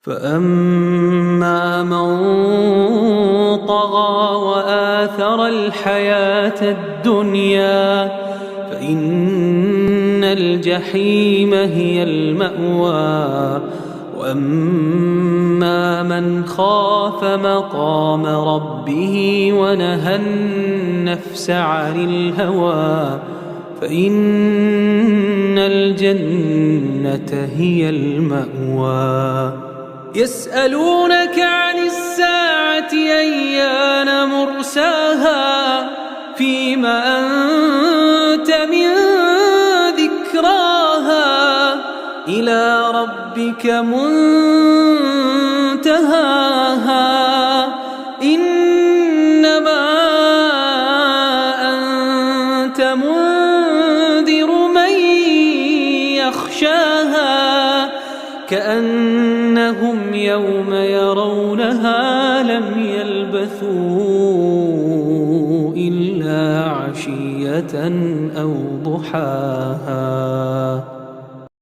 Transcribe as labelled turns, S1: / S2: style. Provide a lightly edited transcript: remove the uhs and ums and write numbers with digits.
S1: فأما من طغى وآثر الحياة الدنيا فإن الجحيم هي المأوى. وأما من خاف مقام ربه ونهى النفس عن الهوى فإن الجنة هي المأوى. يسألونك عن الساعة أيان مرساها فيما أنت من ذكراها إلى ربك منتهاها إنما أنت منذر من يخشاها كأنهم يوم يرونها لم يلبثوا إلا عشية أو ضحاها.